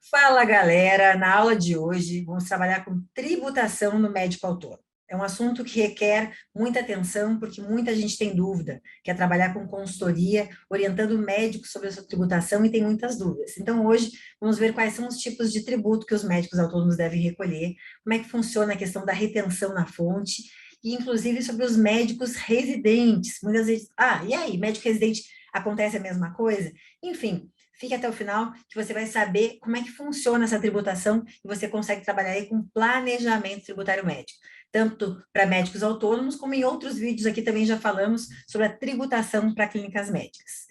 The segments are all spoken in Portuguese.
Fala, galera! Na aula de hoje, vamos trabalhar com tributação no médico autônomo. É um assunto que requer muita atenção, porque muita gente tem dúvida, quer trabalhar com consultoria, orientando médicos sobre a sua tributação e tem muitas dúvidas. Então, hoje, vamos ver quais são os tipos de tributo que os médicos autônomos devem recolher, como é que funciona a questão da retenção na fonte, e inclusive sobre os médicos residentes. Muitas vezes, e aí, médico residente acontece a mesma coisa? Enfim. Fique até o final, que você vai saber como é que funciona essa tributação e você consegue trabalhar aí com planejamento tributário médico, tanto para médicos autônomos, como em outros vídeos aqui também já falamos sobre a tributação para clínicas médicas.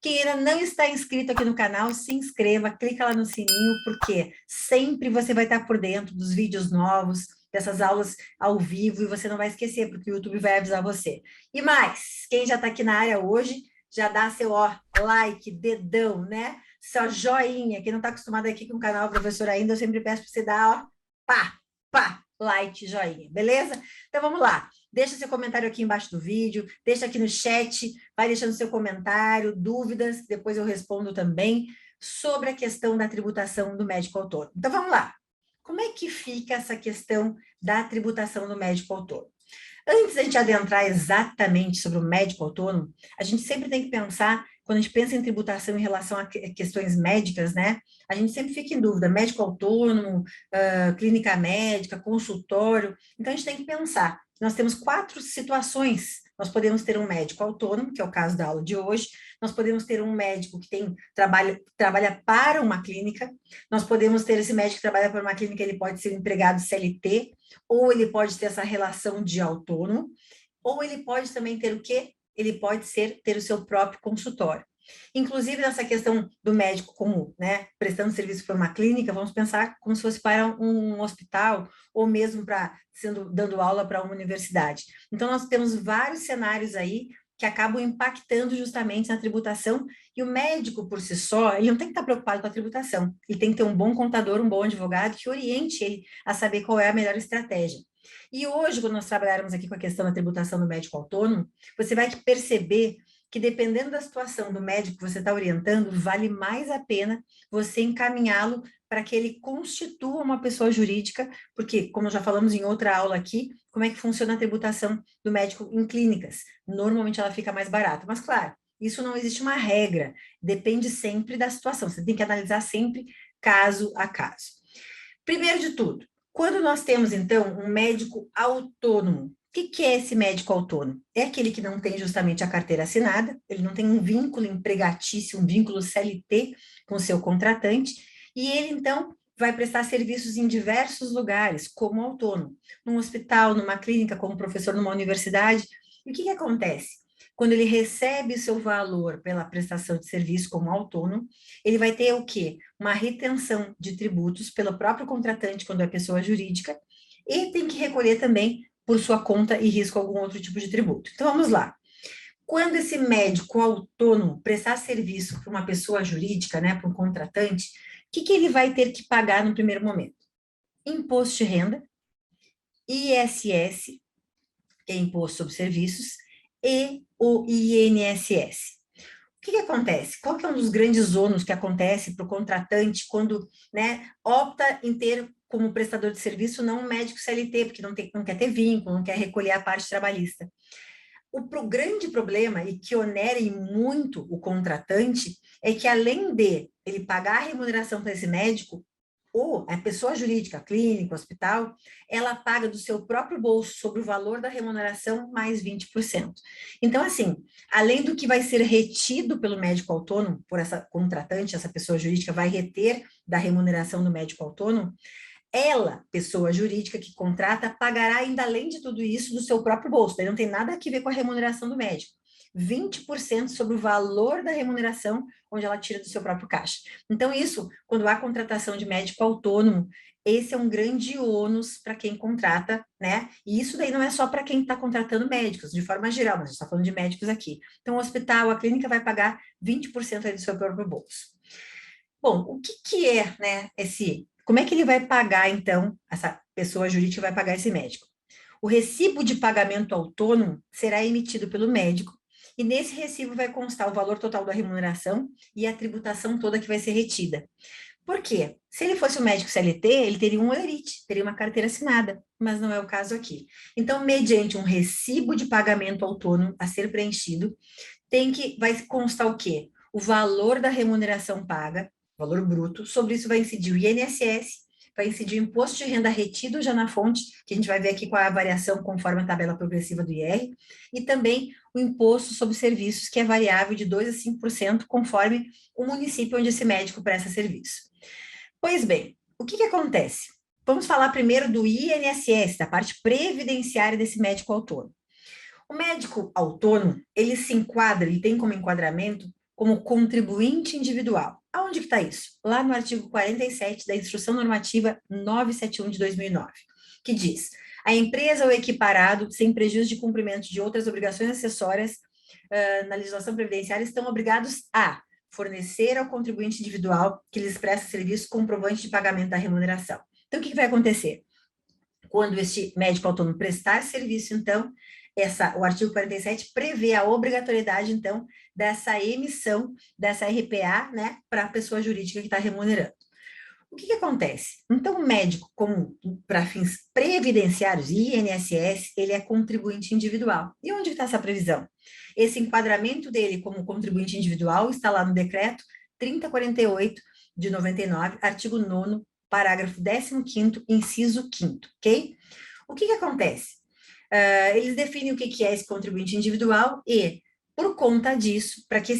Quem ainda não está inscrito aqui no canal, se inscreva, clica lá no sininho, porque sempre você vai estar por dentro dos vídeos novos, dessas aulas ao vivo, e você não vai esquecer, porque o YouTube vai avisar você. E mais, quem já está aqui na área hoje, já dá seu like, dedão, né? Seu joinha. Quem não está acostumado aqui com o canal Professor ainda, eu sempre peço para você dar, like, joinha, beleza? Então vamos lá. Deixa seu comentário aqui embaixo do vídeo, deixa aqui no chat, vai deixando seu comentário, dúvidas, depois eu respondo também sobre a questão da tributação do médico autônomo. Então vamos lá. Como é que fica essa questão da tributação do médico autônomo? Antes da gente adentrar exatamente sobre o médico autônomo, a gente sempre tem que pensar, quando a gente pensa em tributação em relação a questões médicas, né? A gente sempre fica em dúvida, médico autônomo, clínica médica, consultório. Então, a gente tem que pensar. Nós temos 4 situações. Nós podemos ter um médico autônomo, que é o caso da aula de hoje. Nós podemos ter um médico que trabalha para uma clínica. Nós podemos ter esse médico que trabalha para uma clínica, ele pode ser um empregado CLT, ou ele pode ter essa relação de autônomo, ou ele pode também ter o quê? Ele pode ter o seu próprio consultório. Inclusive, nessa questão do médico como, né, prestando serviço para uma clínica, vamos pensar como se fosse para um hospital, ou mesmo dando aula para uma universidade. Então, nós temos vários cenários aí que acabam impactando justamente na tributação, e o médico, por si só, ele não tem que estar preocupado com a tributação, ele tem que ter um bom contador, um bom advogado, que oriente ele a saber qual é a melhor estratégia. E hoje, quando nós trabalharmos aqui com a questão da tributação do médico autônomo, você vai perceber que dependendo da situação do médico que você está orientando, vale mais a pena você encaminhá-lo para que ele constitua uma pessoa jurídica, porque, como já falamos em outra aula aqui, como é que funciona a tributação do médico em clínicas? Normalmente ela fica mais barata, mas claro, isso não existe uma regra, depende sempre da situação, você tem que analisar sempre caso a caso. Primeiro de tudo, quando nós temos, então, um médico autônomo, o que é esse médico autônomo? É aquele que não tem justamente a carteira assinada, ele não tem um vínculo empregatício, um vínculo CLT com o seu contratante, e ele, então, vai prestar serviços em diversos lugares, como autônomo, num hospital, numa clínica, como professor numa universidade. E o que acontece? Quando ele recebe o seu valor pela prestação de serviço como autônomo, ele vai ter o quê? Uma retenção de tributos pelo próprio contratante, quando é pessoa jurídica, e tem que recolher também por sua conta e risco algum outro tipo de tributo. Então, vamos lá. Quando esse médico autônomo prestar serviço para uma pessoa jurídica, né, para um contratante, o que ele vai ter que pagar no primeiro momento? Imposto de renda, ISS, que é Imposto sobre Serviços, e o INSS. O que acontece? Qual que é um dos grandes ônus que acontece para o contratante quando, né, opta em ter como prestador de serviço não um médico CLT, porque não quer ter vínculo, não quer recolher a parte trabalhista? Grande problema, e que onera muito o contratante, é que além de ele pagar a remuneração para esse médico, ou a pessoa jurídica, clínica, hospital, ela paga do seu próprio bolso sobre o valor da remuneração mais 20%. Então, assim, além do que vai ser retido pelo médico autônomo, por essa contratante, essa pessoa jurídica vai reter da remuneração do médico autônomo, ela, pessoa jurídica que contrata, pagará ainda além de tudo isso do seu próprio bolso. Daí não tem nada a ver com a remuneração do médico. 20% sobre o valor da remuneração, onde ela tira do seu próprio caixa. Então, isso, quando há contratação de médico autônomo, esse é um grande ônus para quem contrata, né? E isso daí não é só para quem está contratando médicos, de forma geral, mas a gente está falando de médicos aqui. Então, o hospital, a clínica vai pagar 20% aí do seu próprio bolso. Bom, o que é, né, como é que ele vai pagar, então, essa pessoa jurídica vai pagar esse médico? O recibo de pagamento autônomo será emitido pelo médico E nesse recibo vai constar o valor total da remuneração e a tributação toda que vai ser retida. Por quê? Se ele fosse um médico CLT, ele teria um olerite, teria uma carteira assinada, mas não é o caso aqui. Então, mediante um recibo de pagamento autônomo a ser preenchido, vai constar o quê? O valor da remuneração paga, valor bruto, sobre isso vai incidir o INSS, vai incidir o imposto de renda retido já na fonte, que a gente vai ver aqui qual é a variação conforme a tabela progressiva do IR, e também o imposto sobre serviços, que é variável de 2% a 5%, conforme o município onde esse médico presta serviço. Pois bem, o que acontece? Vamos falar primeiro do INSS, da parte previdenciária desse médico autônomo. O médico autônomo, ele se enquadra e tem como enquadramento como contribuinte individual. Aonde que está isso? Lá no artigo 47 da Instrução Normativa 971 de 2009, que diz: a empresa ou equiparado, sem prejuízo de cumprimento de outras obrigações acessórias na legislação previdenciária, estão obrigados a fornecer ao contribuinte individual que lhes presta serviço comprovante de pagamento da remuneração. Então, o que vai acontecer? Quando este médico autônomo prestar serviço, então, o artigo 47 prevê a obrigatoriedade, então, dessa emissão dessa RPA, né, para a pessoa jurídica que está remunerando. O que acontece? Então, o médico, como para fins previdenciários, INSS, ele é contribuinte individual. E onde está essa previsão? Esse enquadramento dele como contribuinte individual está lá no decreto 3048 de 99, artigo 9º, parágrafo 15º, inciso 5º, ok? O que acontece? Eles definem o que é esse contribuinte individual e, por conta disso, para que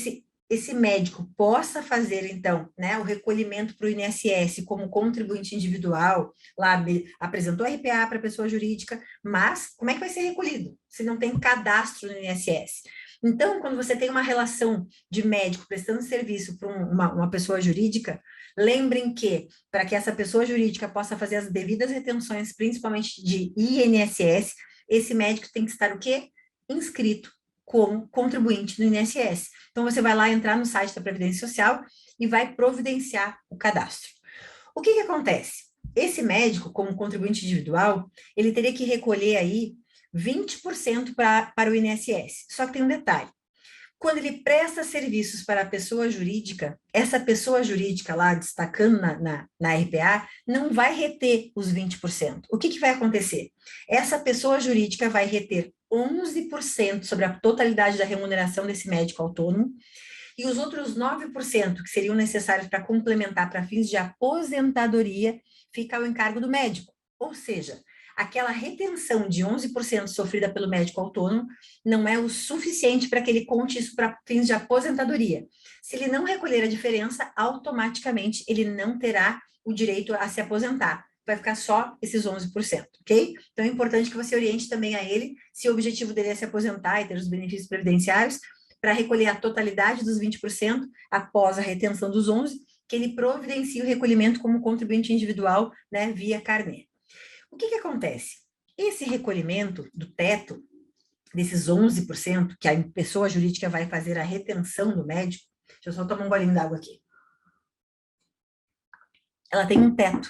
esse médico possa fazer, então, né, o recolhimento para o INSS como contribuinte individual, lá apresentou RPA para a pessoa jurídica, mas como é que vai ser recolhido se não tem cadastro no INSS? Então, quando você tem uma relação de médico prestando serviço para uma pessoa jurídica, lembrem que, para que essa pessoa jurídica possa fazer as devidas retenções, principalmente de INSS, esse médico tem que estar o quê? Inscrito como contribuinte no INSS. Então, você vai lá entrar no site da Previdência Social e vai providenciar o cadastro. O que acontece? Esse médico, como contribuinte individual, ele teria que recolher aí 20% para o INSS. Só que tem um detalhe. Quando ele presta serviços para a pessoa jurídica, essa pessoa jurídica lá, destacando na RPA, não vai reter os 20%. O que vai acontecer? Essa pessoa jurídica vai reter 11% sobre a totalidade da remuneração desse médico autônomo, e os outros 9% que seriam necessários para complementar para fins de aposentadoria fica ao encargo do médico. Ou seja, aquela retenção de 11% sofrida pelo médico autônomo não é o suficiente para que ele conte isso para fins de aposentadoria. Se ele não recolher a diferença, automaticamente ele não terá o direito a se aposentar. Vai ficar só esses 11%, ok? Então é importante que você oriente também a ele, se o objetivo dele é se aposentar e ter os benefícios previdenciários, para recolher a totalidade dos 20% após a retenção dos 11%, que ele providencie o recolhimento como contribuinte individual, né, via carnê. O que acontece? Esse recolhimento do teto, desses 11%, que a pessoa jurídica vai fazer a retenção do médico, deixa eu só tomar um golinho d'água aqui. Ela tem um teto.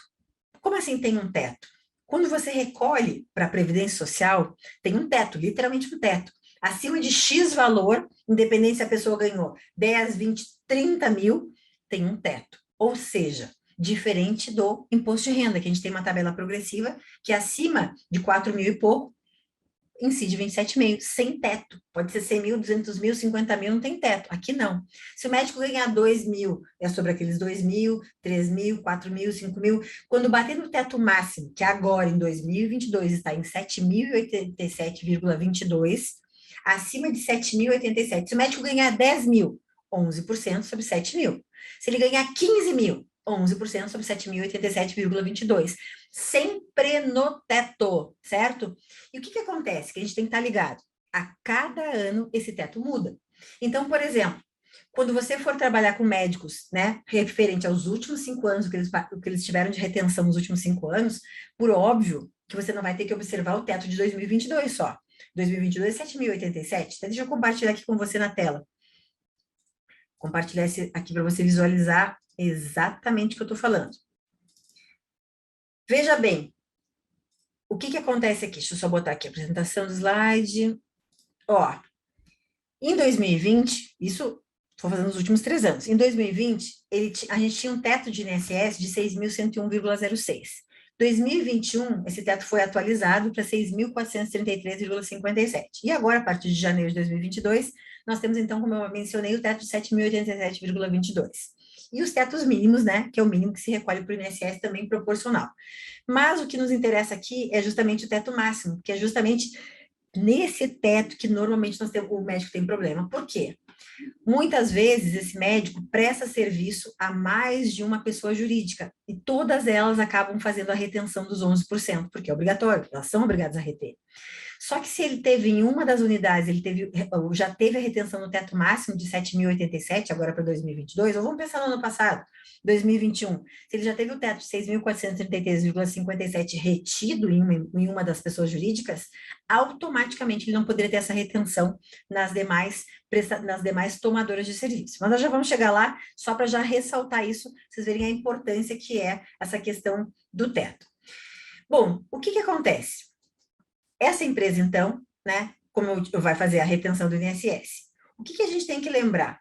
Como assim tem um teto? Quando você recolhe para a Previdência Social, tem um teto, literalmente um teto. Acima de X valor, independente se a pessoa ganhou 10, 20, 30 mil, tem um teto. Ou seja, diferente do imposto de renda, que a gente tem uma tabela progressiva, que acima de 4 mil e pouco, incide 27,5, sem teto. Pode ser 100 mil, 200 mil, 50 mil, não tem teto. Aqui não. Se o médico ganhar 2 mil, é sobre aqueles 2 mil, 3 mil, 4 mil, 5 mil. Quando bater no teto máximo, que agora em 2022 está em 7.087,22, acima de 7.087. Se o médico ganhar 10 mil, 11% sobre 7 mil. Se ele ganhar 15 mil, 11% sobre 7.087,22. Sempre no teto, certo? E o que acontece? Que a gente tem que estar ligado. A cada ano, esse teto muda. Então, por exemplo, quando você for trabalhar com médicos, né, referente aos últimos 5 anos, o que eles tiveram de retenção nos últimos 5 anos, por óbvio que você não vai ter que observar o teto de 2022 só. 2022, 7.087. Então, deixa eu compartilhar aqui com você na tela. Compartilhar esse aqui para você visualizar exatamente o que eu estou falando. Veja bem, o que acontece aqui? Deixa eu só botar aqui a apresentação do slide. Ó, Em 2020, isso estou fazendo os últimos 3 anos. Em 2020, a gente tinha um teto de INSS de 6.101,06. 2021, esse teto foi atualizado para 6.433,57. E agora, a partir de janeiro de 2022, nós temos, então, como eu mencionei, o teto de 7.087,22. E os tetos mínimos, né, que é o mínimo que se recolhe para o INSS, também proporcional. Mas o que nos interessa aqui é justamente o teto máximo, que é justamente nesse teto que normalmente o médico tem problema. Por quê? Muitas vezes esse médico presta serviço a mais de uma pessoa jurídica e todas elas acabam fazendo a retenção dos 11%, porque é obrigatório, elas são obrigadas a reter. Só que se ele teve em uma das unidades, já teve a retenção no teto máximo de 7.087, agora para 2022, ou vamos pensar no ano passado, 2021, se ele já teve o teto de 6.433,57 retido em uma das pessoas jurídicas, automaticamente ele não poderia ter essa retenção nas demais tomadoras de serviço. Mas nós já vamos chegar lá, só para já ressaltar isso, vocês verem a importância que é essa questão do teto. Bom, o que acontece? Essa empresa, então, né, como vai fazer a retenção do INSS, o que a gente tem que lembrar?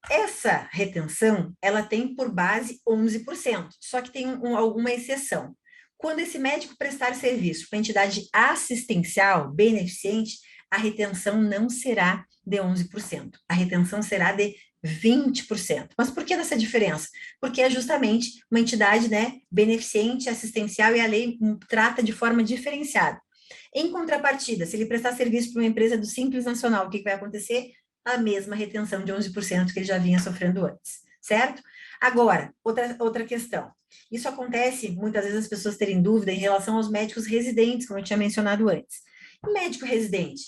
Essa retenção, ela tem por base 11%, só que tem alguma exceção. Quando esse médico prestar serviço para entidade assistencial, beneficente, a retenção não será de 11%, a retenção será de 20%. Mas por que essa diferença? Porque é justamente uma entidade, né, beneficente, assistencial, e a lei trata de forma diferenciada. Em contrapartida, se ele prestar serviço para uma empresa do Simples Nacional, o que vai acontecer? A mesma retenção de 11% que ele já vinha sofrendo antes, certo? Agora, outra questão. Isso acontece, muitas vezes as pessoas terem dúvida em relação aos médicos residentes, como eu tinha mencionado antes. O médico residente,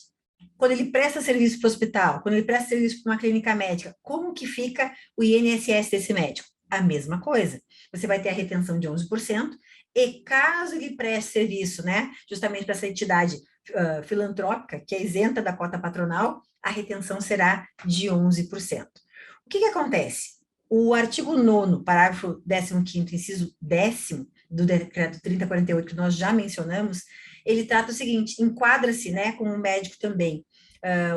quando ele presta serviço para o hospital, quando ele presta serviço para uma clínica médica, como que fica o INSS desse médico? A mesma coisa. Você vai ter a retenção de 11%, e caso ele preste serviço, né, justamente para essa entidade filantrópica, que é isenta da cota patronal, a retenção será de 11%. O que acontece? O artigo 9º, parágrafo 15º, inciso 10º do decreto 3048, que nós já mencionamos, ele trata o seguinte: enquadra-se, né, como um médico também,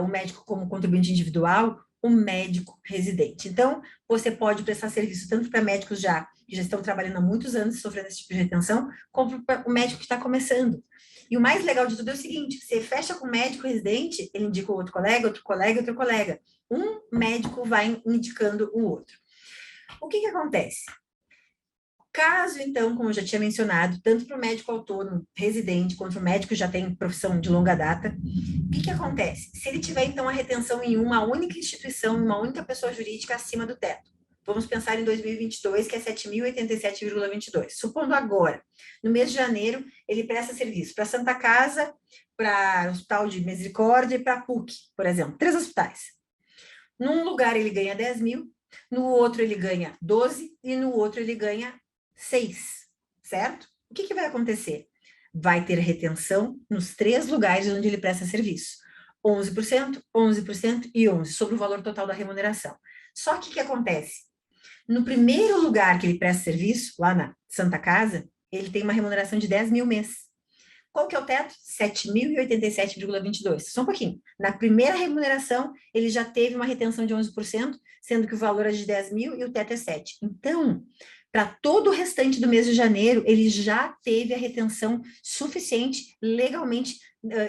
o médico como contribuinte individual, um médico residente. Então, você pode prestar serviço tanto para médicos que já estão trabalhando há muitos anos sofrendo esse tipo de retenção, como para o médico que está começando. E o mais legal de tudo é o seguinte: você fecha com o médico residente, ele indica outro colega, outro colega, outro colega. Um médico vai indicando o outro. O que acontece? Caso, então, como eu já tinha mencionado, tanto para o médico autônomo, residente, quanto o médico que já tem profissão de longa data, o que acontece? Se ele tiver, então, a retenção em uma única instituição, uma única pessoa jurídica acima do teto, vamos pensar em 2022, que é 7.087,22. Supondo agora, no mês de janeiro, ele presta serviço para Santa Casa, para o Hospital de Misericórdia e para a PUC, por exemplo, 3 hospitais. Num lugar ele ganha 10 mil, no outro ele ganha 12 e no outro ele ganha 6, certo? O que vai acontecer? Vai ter retenção nos 3 lugares onde ele presta serviço. 11%, 11% e 11% sobre o valor total da remuneração. Só que o que acontece? No primeiro lugar que ele presta serviço, lá na Santa Casa, ele tem uma remuneração de 10 mil mês. Qual que é o teto? 7.087,22. Só um pouquinho. Na primeira remuneração, ele já teve uma retenção de 11%, sendo que o valor é de 10 mil e o teto é 7. Então, para todo o restante do mês de janeiro, ele já teve a retenção suficiente, legalmente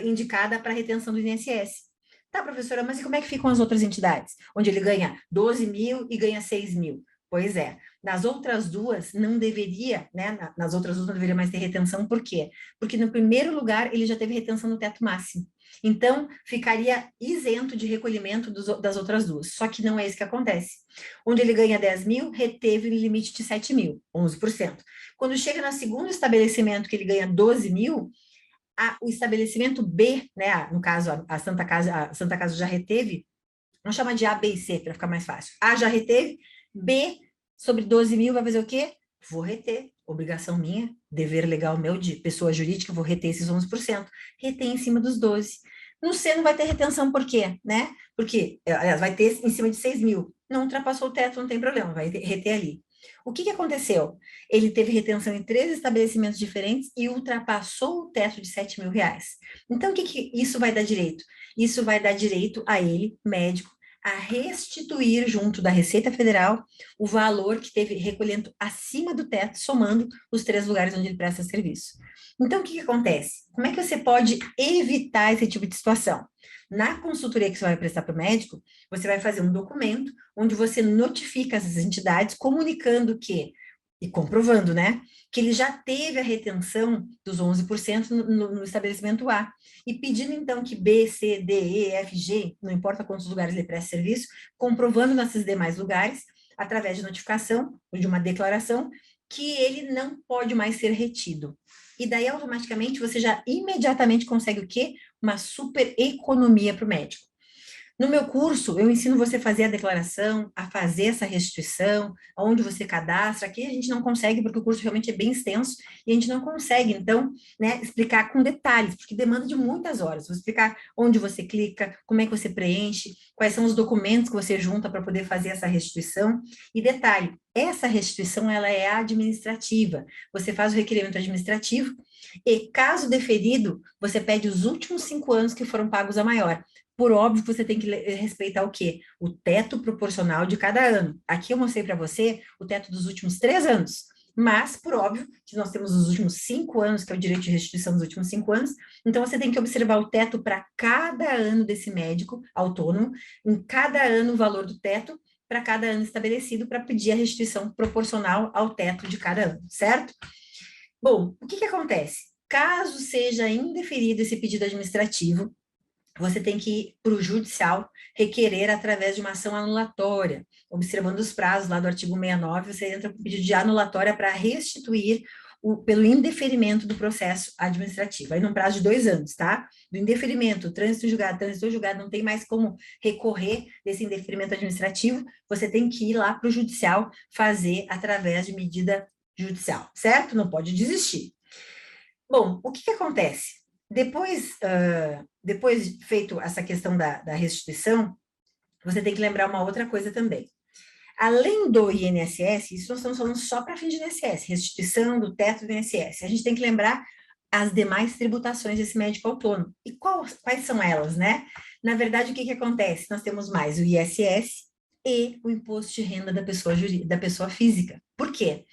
indicada para a retenção do INSS. Tá, professora, mas e como é que ficam as outras entidades? Onde ele ganha 12 mil e ganha 6 mil? Pois é, nas outras duas não deveria, né? Nas outras duas não deveria mais ter retenção, por quê? Porque no primeiro lugar ele já teve retenção no teto máximo. Então, ficaria isento de recolhimento das outras duas. Só que não é isso que acontece. Onde ele ganha 10 mil, reteve o limite de 7 mil, 11%. Quando chega no segundo estabelecimento, que ele ganha 12 mil, o estabelecimento B, né? No caso, a Santa Casa já reteve, vamos chamar de A, B e C, para ficar mais fácil. A já reteve, B, sobre 12 mil, vai fazer o quê? Vou reter. Obrigação minha, dever legal meu de pessoa jurídica, vou reter esses 11%. Retém em cima dos 12. No C não vai ter retenção, por quê? Né? Porque, aliás, vai ter em cima de 6 mil. Não ultrapassou o teto, não tem problema, vai reter ali. O que aconteceu? Ele teve retenção em 3 estabelecimentos diferentes e ultrapassou o teto de R$ 7.000. Então, o que isso vai dar direito? Isso vai dar direito a ele, médico, a restituir junto da Receita Federal o valor que teve recolhendo acima do teto, somando os 3 lugares onde ele presta serviço. Então, o que acontece? Como é que você pode evitar esse tipo de situação? Na consultoria que você vai prestar para o médico, você vai fazer um documento onde você notifica essas entidades, comunicando que, e comprovando, né, que ele já teve a retenção dos 11% no estabelecimento A, e pedindo então que B, C, D, E, F, G, não importa quantos lugares ele presta serviço, comprovando nesses demais lugares, através de notificação ou de uma declaração, que ele não pode mais ser retido. E daí, automaticamente, você já imediatamente consegue o quê? Uma super economia para o médico. No meu curso, eu ensino você a fazer a declaração, a fazer essa restituição, onde você cadastra. Aqui a gente não consegue, porque o curso realmente é bem extenso, e a gente não consegue, então, né, explicar com detalhes, porque demanda de muitas horas. Vou explicar onde você clica, como é que você preenche, quais são os documentos que você junta para poder fazer essa restituição. E detalhe, essa restituição, ela é administrativa. Você faz o requerimento administrativo, e caso deferido, você pede os últimos 5 anos que foram pagos a maior. Por óbvio, você tem que respeitar o quê? O teto proporcional de cada ano. Aqui eu mostrei para você o teto dos últimos 3 anos. Mas, por óbvio, que nós temos os últimos 5 anos, que é o direito de restituição dos últimos 5 anos, então você tem que observar o teto para cada ano desse médico autônomo, em cada ano o valor do teto, para cada ano estabelecido, para pedir a restituição proporcional ao teto de cada ano, certo? Bom, o que acontece? Caso seja indeferido esse pedido administrativo, você tem que ir para o judicial requerer através de uma ação anulatória. Observando os prazos lá do artigo 69, você entra com pedido de anulatória para restituir pelo indeferimento do processo administrativo. Aí, num prazo de 2 anos, tá? Do indeferimento, trânsito julgado, não tem mais como recorrer desse indeferimento administrativo, você tem que ir lá para o judicial fazer através de medida judicial, certo? Não pode desistir. Bom, o que acontece? Depois feito essa questão da restituição, você tem que lembrar uma outra coisa também. Além do INSS, isso nós estamos falando só para fim de INSS, restituição do teto do INSS. A gente tem que lembrar as demais tributações desse médico autônomo. E quais são elas, né? Na verdade, o que acontece? Nós temos mais o ISS e o imposto de renda da pessoa física. Por quê?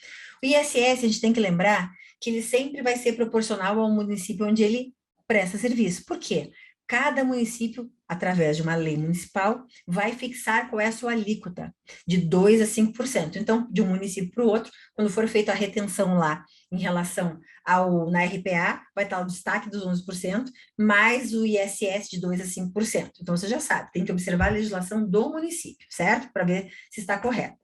O ISS, a gente tem que lembrar que ele sempre vai ser proporcional ao município onde ele presta serviço. Por quê? Cada município, através de uma lei municipal, vai fixar qual é a sua alíquota, de 2% a 5%. Então, de um município para o outro, quando for feita a retenção lá em relação na RPA, vai estar o destaque dos 11%, mais o ISS de 2% a 5%. Então, você já sabe, tem que observar a legislação do município, certo? Para ver se está correto.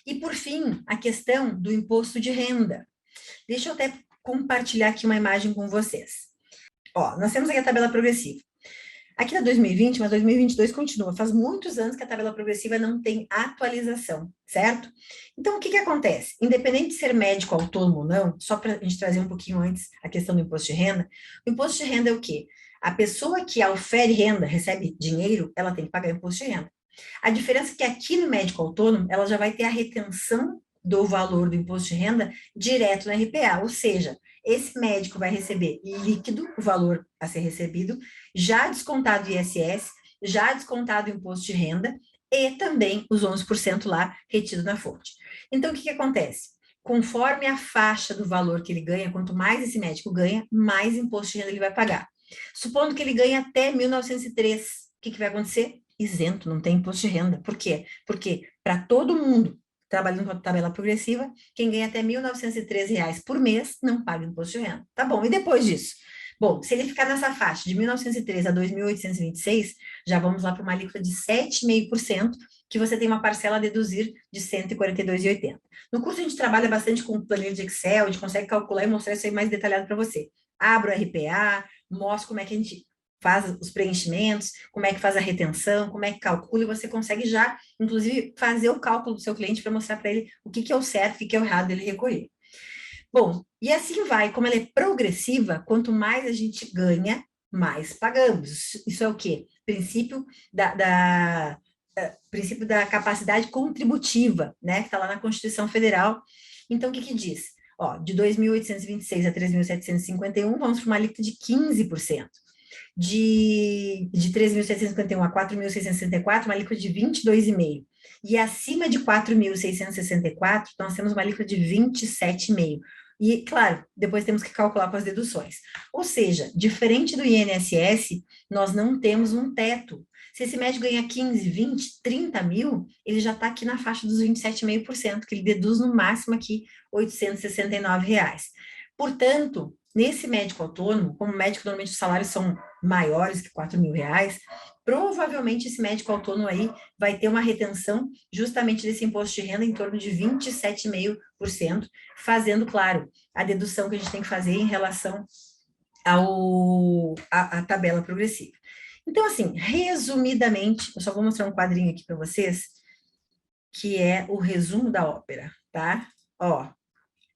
E, por fim, a questão do imposto de renda. Deixa eu até compartilhar aqui uma imagem com vocês. Ó, nós temos aqui a tabela progressiva. Aqui é 2020, mas 2022 continua. Faz muitos anos que a tabela progressiva não tem atualização, certo? Então, o que acontece? Independente de ser médico autônomo ou não, só para a gente trazer um pouquinho antes a questão do imposto de renda, o imposto de renda é o quê? A pessoa que aufere renda, recebe dinheiro, ela tem que pagar imposto de renda. A diferença é que aqui no médico autônomo, ela já vai ter a retenção do valor do imposto de renda direto no RPA, ou seja, esse médico vai receber líquido o valor a ser recebido, já descontado o ISS, já descontado o imposto de renda e também os 11% lá retido na fonte. Então, o que acontece? Conforme a faixa do valor que ele ganha, quanto mais esse médico ganha, mais imposto de renda ele vai pagar. Supondo que ele ganhe até 1.903, o que vai acontecer? Isento, não tem imposto de renda. Por quê? Porque para todo mundo trabalhando com a tabela progressiva, quem ganha até R$ 1.913 por mês não paga imposto de renda. Tá bom, e depois disso? Bom, se ele ficar nessa faixa de 1.913 a 2.826, já vamos lá para uma alíquota de 7,5%, que você tem uma parcela a deduzir de R$ 142,80. No curso a gente trabalha bastante com planilha de Excel, a gente consegue calcular e mostrar isso aí mais detalhado para você. Abro o RPA, mostro como é que a gente faz os preenchimentos, como é que faz a retenção, como é que calcula, e você consegue já, inclusive, fazer o cálculo do seu cliente para mostrar para ele o que é o certo, o que é o errado dele recolher. Bom, e assim vai, como ela é progressiva, quanto mais a gente ganha, mais pagamos. Isso é o quê? Princípio princípio da capacidade contributiva, né, que está lá na Constituição Federal. Então, o que que diz? Ó, de 2.826 a 3.751, vamos para uma alíquota de 15%. De 3.751 a 4.664, uma alíquota de 22,5%. E acima de 4.664, nós temos uma alíquota de 27,5%. E, claro, depois temos que calcular com as deduções. Ou seja, diferente do INSS, nós não temos um teto. Se esse médico ganha 15, 20, 30 mil, ele já está aqui na faixa dos 27,5%, que ele deduz no máximo aqui R$ 869. Portanto, nesse médico autônomo, como médico normalmente os salários são maiores que R$ 4.000, provavelmente esse médico autônomo aí vai ter uma retenção justamente desse imposto de renda em torno de 27,5%, fazendo, claro, a dedução que a gente tem que fazer em relação à tabela progressiva. Então, assim, resumidamente, eu só vou mostrar um quadrinho aqui para vocês, que é o resumo da ópera, tá? Ó,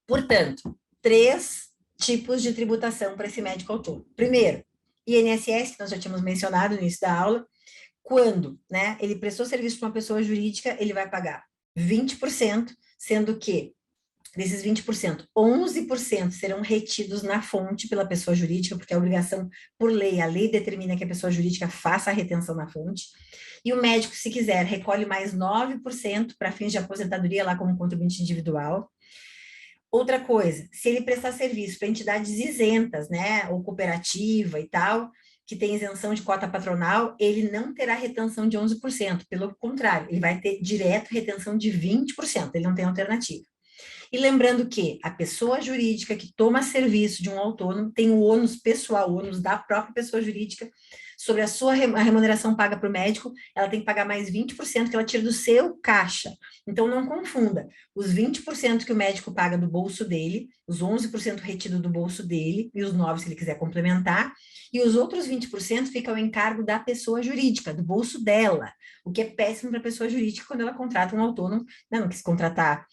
portanto, 3 tipos de tributação para esse médico autônomo. Primeiro, INSS, que nós já tínhamos mencionado no início da aula, quando, né, ele prestou serviço para uma pessoa jurídica, ele vai pagar 20%, sendo que desses 20%, 11% serão retidos na fonte pela pessoa jurídica, porque a obrigação por lei, a lei determina que a pessoa jurídica faça a retenção na fonte. E o médico, se quiser, recolhe mais 9% para fins de aposentadoria, lá como contribuinte individual. Outra coisa, se ele prestar serviço para entidades isentas, né, ou cooperativa e tal, que tem isenção de cota patronal, ele não terá retenção de 11%, pelo contrário, ele vai ter direto retenção de 20%, ele não tem alternativa. E lembrando que a pessoa jurídica que toma serviço de um autônomo tem o ônus pessoal, o ônus da própria pessoa jurídica sobre a sua a remuneração paga para o médico, ela tem que pagar mais 20% que ela tira do seu caixa. Então, não confunda. Os 20% que o médico paga do bolso dele, os 11% retido do bolso dele, e os 9% se ele quiser complementar, e os outros 20% ficam em cargo da pessoa jurídica, do bolso dela, o que é péssimo para a pessoa jurídica quando ela contrata um autônomo, não quis contratar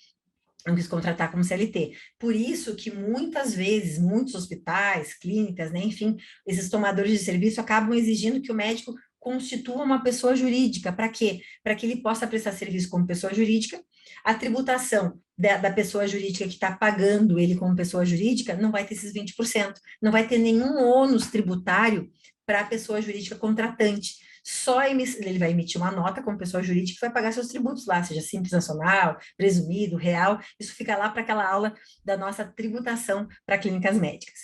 como CLT. Por isso que muitas vezes, muitos hospitais, clínicas, né, enfim, esses tomadores de serviço acabam exigindo que o médico constitua uma pessoa jurídica. Para quê? Para que ele possa prestar serviço como pessoa jurídica. A tributação da pessoa jurídica que está pagando ele como pessoa jurídica não vai ter esses 20%, não vai ter nenhum ônus tributário para a pessoa jurídica contratante. Só ele vai emitir uma nota como pessoa jurídica que vai pagar seus tributos lá, seja simples nacional, presumido, real, isso fica lá para aquela aula da nossa tributação para clínicas médicas.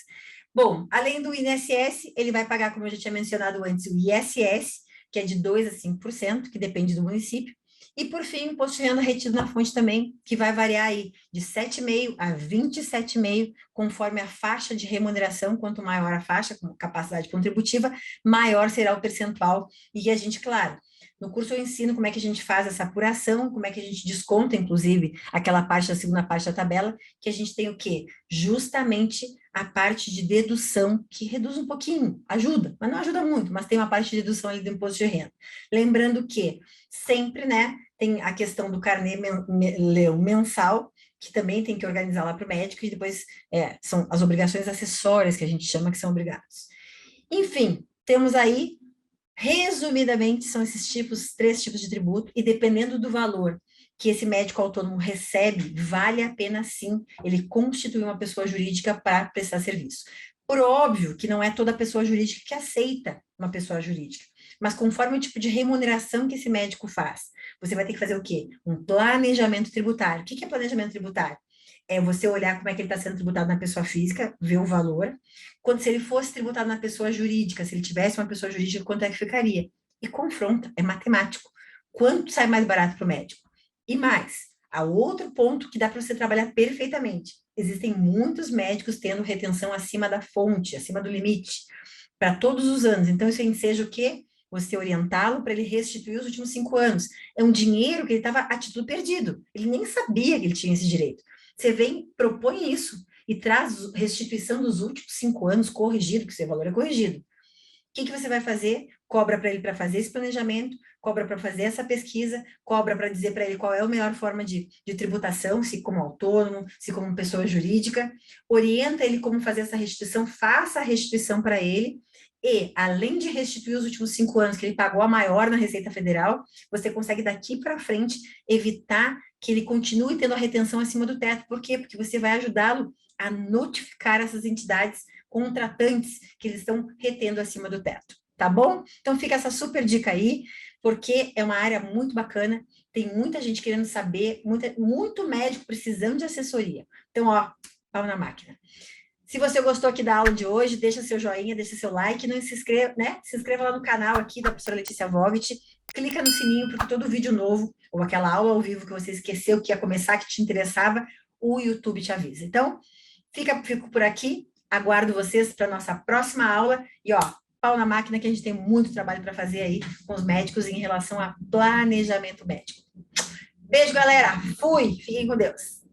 Bom, além do INSS, ele vai pagar, como eu já tinha mencionado antes, o ISS, que é de 2% a 5%, que depende do município, e, por fim, o imposto de renda retido na fonte também, que vai variar aí de 7,5% a 27,5%, conforme a faixa de remuneração, quanto maior a faixa, com capacidade contributiva, maior será o percentual. E a gente, claro, no curso eu ensino como é que a gente faz essa apuração, como é que a gente desconta, inclusive, aquela parte da segunda parte da tabela, que a gente tem o quê? Justamente a parte de dedução, que reduz um pouquinho, ajuda, mas não ajuda muito, mas tem uma parte de dedução ali do imposto de renda. Lembrando que sempre, né, tem a questão do carnê mensal, que também tem que organizar lá para o médico, e depois são as obrigações acessórias que a gente chama que são obrigados. Enfim, temos aí, resumidamente, são esses 3 tipos de tributo, e dependendo do valor que esse médico autônomo recebe, vale a pena sim ele constituir uma pessoa jurídica para prestar serviço. Por óbvio que não é toda pessoa jurídica que aceita uma pessoa jurídica, mas conforme o tipo de remuneração que esse médico faz, você vai ter que fazer o quê? Um planejamento tributário. O que é planejamento tributário? É você olhar como é que ele está sendo tributado na pessoa física, ver o valor. Quando se ele fosse tributado na pessoa jurídica, se ele tivesse uma pessoa jurídica, quanto é que ficaria? E confronta, é matemático. Quanto sai mais barato para o médico? E mais, há outro ponto que dá para você trabalhar perfeitamente. Existem muitos médicos tendo retenção acima da fonte, acima do limite, para todos os anos. Então, isso enseja o quê? Você orientá-lo para ele restituir os últimos 5 anos. É um dinheiro que ele estava a título perdido. Ele nem sabia que ele tinha esse direito. Você vem, propõe isso e traz restituição dos últimos 5 anos corrigido, que seu valor é corrigido. O que você vai fazer? Cobra para ele para fazer esse planejamento, cobra para fazer essa pesquisa, cobra para dizer para ele qual é a melhor forma de tributação, se como autônomo, se como pessoa jurídica, orienta ele como fazer essa restituição, faça a restituição para ele, E, além de restituir os últimos 5 anos que ele pagou a maior na Receita Federal, você consegue daqui para frente evitar que ele continue tendo a retenção acima do teto. Por quê? Porque você vai ajudá-lo a notificar essas entidades contratantes que eles estão retendo acima do teto. Tá bom? Então fica essa super dica aí, porque é uma área muito bacana, tem muita gente querendo saber, muito médico precisando de assessoria. Então, ó, pau na máquina. Se você gostou aqui da aula de hoje, deixa seu joinha, deixa seu like, não se inscreva, né? Se inscreva lá no canal aqui da professora Letícia Vogt, clica no sininho, porque todo vídeo novo, ou aquela aula ao vivo que você esqueceu que ia começar, que te interessava, o YouTube te avisa. Então, fico por aqui, aguardo vocês para nossa próxima aula, e ó, pau na máquina que a gente tem muito trabalho para fazer aí com os médicos em relação a planejamento médico. Beijo, galera! Fui! Fiquem com Deus!